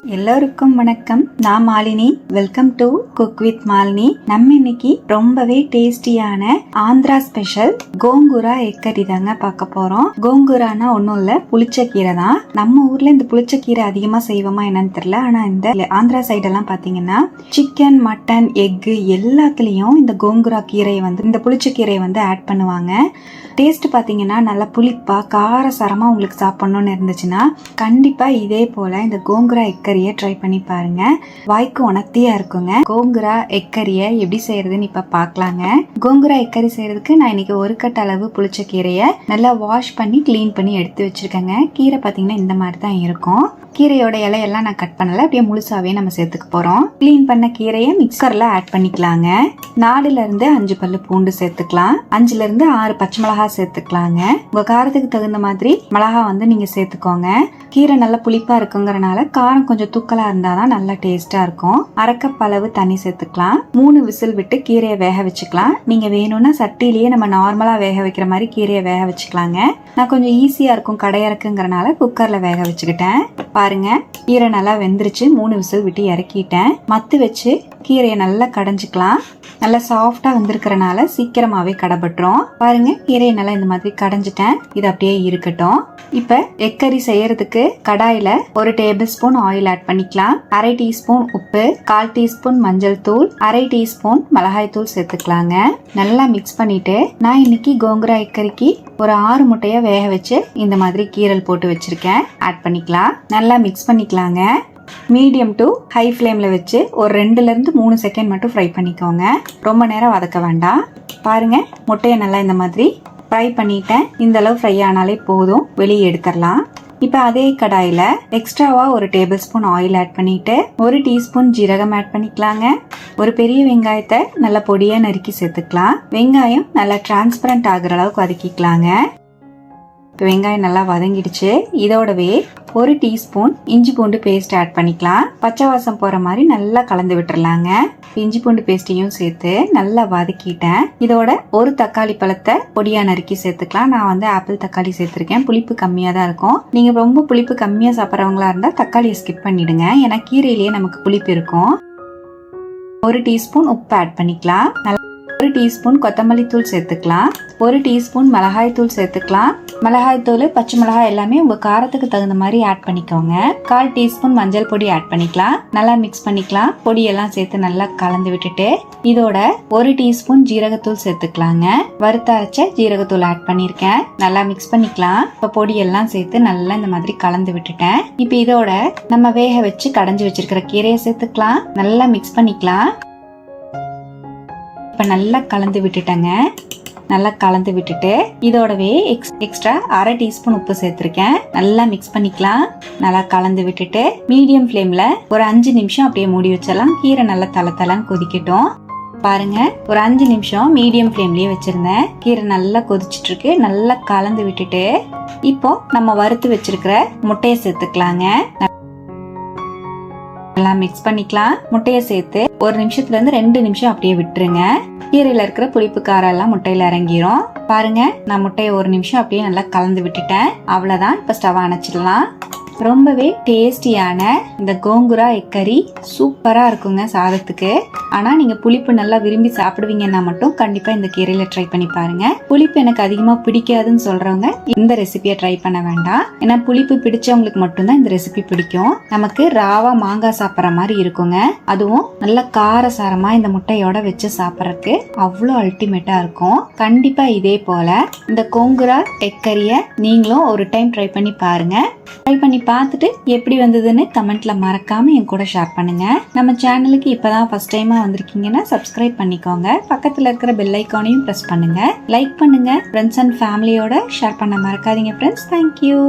எல்லோருக்கும் வணக்கம். நான் Malini. Welcome to cook with Malini. நம்ம இன்னைக்கு ரொம்பவே டேஸ்டியான ஆந்திரா ஸ்பெஷல் கோங்குரா எக் கறி தாங்க பார்க்க போறோம். கோங்குரானா ஒன்றும் இல்ல, புளிச்சக்கீரை தான். நம்ம ஊர்ல இந்த புளிச்சக்கீரை அதிகமா செய்வோமா என்னன்னு தெரியல. ஆனா இந்த ஆந்திரா சைடெல்லாம் பாத்தீங்கன்னா சிக்கன், மட்டன், எக்கு எல்லாத்துலயும் இந்த கோங்குரா கீரையை இந்த புளிச்சக்கீரையை ஆட் பண்ணுவாங்க. டேஸ்ட் பாத்தீங்கன்னா நல்லா புளிப்பா காரசாரமா உங்களுக்கு சாப்பிடணும்னு இருந்துச்சுன்னா கண்டிப்பா இதே போல இந்த கோங்குரா எக்கரியை ட்ரை பண்ணி பாருங்க. வாய்க்கு உணர்த்தியா இருக்குங்க. கோங்குரா எக்கரியை எப்படி செய்யறதுன்னு இப்ப பாக்கலாங்க. கோங்குரா எக்கரி செய்யறதுக்கு நான் இன்னைக்கு ஒரு கட் அளவு புளிச்ச கீரையை நல்லா வாஷ் பண்ணி கிளீன் பண்ணி எடுத்து வச்சிருக்கேங்க. கீரை பாத்தீங்கன்னா இந்த மாதிரி தான் இருக்கும். கீரையோட இலையெல்லாம் நான் கட் பண்ணல, அப்படியே முழுசாவே நம்ம சேர்த்துக்க போறோம். கிளீன் பண்ண கீரையை மிக்சர்ல ஆட் பண்ணிக்கலாங்க. 4ல இருந்து 5 பல்லு பூண்டு சேர்த்துக்கலாம். 5ல இருந்து 6 பச்சை மிளகா சேர்த்துக்கலாங்க. உங்க காரத்துக்கு தகுந்த மாதிரி மிளகா நீங்க சேர்த்துக்கோங்க. கீரை நல்லா புளிப்பா இருக்குங்கிறனால காரம் கொஞ்சம் தூக்கலா இருந்தாதான் நல்லா டேஸ்டா இருக்கும். 1/2 கப் அளவு தண்ணி சேர்த்துக்கலாம். 3 விசில் விட்டு கீரையை வேக வச்சுக்கலாம். நீங்க வேணும்னா சட்டிலேயே நம்ம நார்மலா வேக வைக்கிற மாதிரி கீரையை வேக வச்சுக்கலாங்க. நான் கொஞ்சம் ஈஸியா இருக்கும் கடையறக்குங்கிறனால குக்கர்ல வேக வச்சுக்கிட்டேன். பாருங்க, கீரை நல்லா வெந்துருச்சு. 3 விசில் விட்டு இறக்கிட்டேன். மத்து வச்சு கீரையை நல்லா கடைஞ்சிக்கலாம். நல்லா சாஃப்டா வந்திருக்கிறனால சீக்கிரமாவே கடைபட்டுரும். பாருங்க, கீரையை நல்லா இந்த மாதிரி கடைஞ்சிட்டேன். இது அப்படியே இருக்கட்டும். இப்ப எக்கரி செய்யறதுக்கு கடாயில 1 டேபிள் ஸ்பூன் ஆயில் ஆட் பண்ணிக்கலாம். 1/2 டீஸ்பூன் உப்பு, 1/4 டீஸ்பூன் மஞ்சள் தூள், 1/2 டீஸ்பூன் மிளகாய் தூள் சேர்த்துக்கலாங்க. நல்லா மிக்ஸ் பண்ணிட்டு நான் இன்னைக்கு கோங்குரா எக்கரிக்கு ஒரு 6 முட்டையை வேக வச்சு இந்த மாதிரி கீரல் போட்டு வச்சிருக்கேன். ஆட் பண்ணிக்கலாம். நல்லா மிக்ஸ் பண்ணிக்கலாங்க. மீடியம் டு ஹை ஃப்ளேம்ல வச்சு ஒரு 2ல இருந்து 3 செகண்ட் மட்டும் ஃப்ரை பண்ணிக்கோங்க. ரொம்ப நேரம் வதக்க வேண்டாம். பாருங்க, முட்டையை நல்லா இந்த மாதிரி ஃப்ரை பண்ணிட்டேன். இந்த அளவு ஃப்ரை ஆனாலே போதும், வெளியே எடுத்துடலாம். இப்ப அதே கடாயில எக்ஸ்ட்ராவா 1 டேபிள் ஸ்பூன் ஆயில் ஆட் பண்ணிட்டு 1 டீஸ்பூன் ஜீரகம் ஆட் பண்ணிக்கலாங்க. ஒரு பெரிய வெங்காயத்தை நல்லா பொடியா நறுக்கி சேர்த்துக்கலாம். வெங்காயம் நல்லா டிரான்ஸ்பரண்ட் ஆகுற அளவுக்கு வதக்கிக்கலாங்க. வெங்காயம் நல்லா வதங்கிடுச்சு. இதோடவே 1 டீஸ்பூன் இஞ்சி பூண்டு பேஸ்ட் ஆட் பண்ணிக்கலாம். பச்சை வாசம் போற மாதிரி நல்லா கலந்து விட்டுறலாங்க. இஞ்சி பூண்டு பேஸ்டையும் சேர்த்து நல்லா வதக்கிட்டேன். இதோட ஒரு தக்காளி பழத்தை பொடியா நறுக்கி சேர்த்துக்கலாம். நான் ஆப்பிள் தக்காளி சேர்த்திருக்கேன். புளிப்பு கம்மியா தான் இருக்கும். நீங்க ரொம்ப புளிப்பு கம்மியா சாப்பிட்றவங்களா இருந்தா தக்காளியை ஸ்கிப் பண்ணிடுங்க. ஏன்னா கீரையிலேயே நமக்கு புளிப்பு இருக்கும். 1 டீஸ்பூன் உப்பு ஆட் பண்ணிக்கலாம். 1 டீஸ்பூன் கொத்தமல்லி தூள் சேர்த்துக்கலாம். 1 டீஸ்பூன் மிளகாய் தூள் சேர்த்துக்கலாம். மிளகாய் தூள், பச்சை மிளகாய் எல்லாமே உங்க காரத்துக்கு தகுந்த மாதிரி ஆட் பண்ணிக்கோங்க. 1/4 டீஸ்பூன் மஞ்சள் பொடி ஆட் பண்ணிக்கலாம். நல்லா மிக்ஸ் பண்ணிக்கலாம். பொடியெல்லாம் சேர்த்து நல்லா கலந்து விட்டுட்டு இதோட 1 டீஸ்பூன் ஜீரகத்தூள் சேர்த்துக்கலாங்க. வறுத்த அரைச்ச ஜீரகத்தூள் ஆட் பண்ணிருக்கேன். நல்லா மிக்ஸ் பண்ணிக்கலாம். இப்ப பொடியெல்லாம் சேர்த்து நல்லா இந்த மாதிரி கலந்து விட்டுட்டேன். இப்ப இதோட நம்ம வேக வச்சு கடைஞ்சி வச்சிருக்கிற கீரையை சேர்த்துக்கலாம். நல்லா மிக்ஸ் பண்ணிக்கலாம். இப்ப நல்லா கலந்து விட்டுட்டேங்க. நல்லா கலந்து விட்டுட்டு இதோடவே எக்ஸ்ட்ரா 1/2 டீஸ்பூன் உப்பு சேர்த்திருக்கேன். நல்லா மிக்ஸ் பண்ணிக்கலாம். நல்லா கலந்து விட்டுட்டு மீடியம் ஃப்ளேம்ல ஒரு 5 நிமிஷம் அப்படியே மூடி வச்சிடலாம். கீரை நல்லா தளன்னு கொதிக்கட்டும். பாருங்க, ஒரு 5 நிமிஷம் மீடியம் ஃப்ளேம்லயே வச்சிருந்தேன். கீரை நல்லா கொதிச்சிட்டு இருக்கு. நல்லா கலந்து விட்டுட்டு இப்போ நம்ம வறுத்து வச்சிருக்கிற முட்டையை சேர்த்துக்கலாங்க. நல்லா மிக்ஸ் பண்ணிக்கலாம். முட்டையை சேர்த்து 1 நிமிஷத்துல இருந்து 2 நிமிஷம் அப்படியே விட்டுருங்க. கீரையில இருக்கிற புளிப்பு காரம் எல்லாம் முட்டையில இறங்கிரும். பாருங்க, நான் முட்டையை 1 நிமிஷம் அப்படியே நல்லா கலந்து விட்டுட்டேன். அவ்வளவுதான். இப்ப ஸ்டவ் அணைச்சிடலாம். ரொம்பவே டேஸ்டியான இந்த கோங்குரா எக்கரி சூப்பரா இருக்குங்க சாதத்துக்கு. ஆனா நீங்க புளிப்பு நல்லா விரும்பி சாப்பிடுவீங்கன்னா மட்டும் கண்டிப்பா இந்த கீரையில ட்ரை பண்ணி பாருங்க. புளிப்பு எனக்கு அதிகமா பிடிக்காதுன்னு சொல்றவங்க இந்த ரெசிபியை ட்ரை பண்ண வேண்டாம். ஏன்னா புளிப்பு பிடிச்சவங்களுக்கு மட்டும்தான் இந்த ரெசிபி பிடிக்கும். நமக்கு ராவா மாங்காய் சாப்பிட்ற மாதிரி இருக்குங்க. அதுவும் நல்ல காரசாரமா இந்த முட்டையோட வச்சு சாப்பிட்றதுக்கு அவ்வளோ அல்டிமேட்டா இருக்கும். கண்டிப்பா இதே போல இந்த கோங்குரா எக்கரிய நீங்களும் ஒரு டைம் ட்ரை பண்ணி பாருங்க. ட்ரை பண்ணி பார்த்துட்டு எப்படி வந்ததுன்னு கமெண்ட்ல மறக்காம என் கூட ஷேர் பண்ணுங்க. நம்ம சேனலுக்கு இப்பதான் ஃபர்ஸ்ட் டைமா வந்திருக்கீங்கன்னா சப்ஸ்கிரைப் பண்ணிக்கோங்க. பக்கத்துல இருக்கிற பெல் ஐக்கானையும் பிரஸ் பண்ணுங்க. லைக் பண்ணுங்க. ஃப்ரெண்ட்ஸ் அண்ட் ஃபேமிலியோட ஷேர் பண்ண மறக்காதீங்க ஃப்ரெண்ட்ஸ். தேங்க்யூ.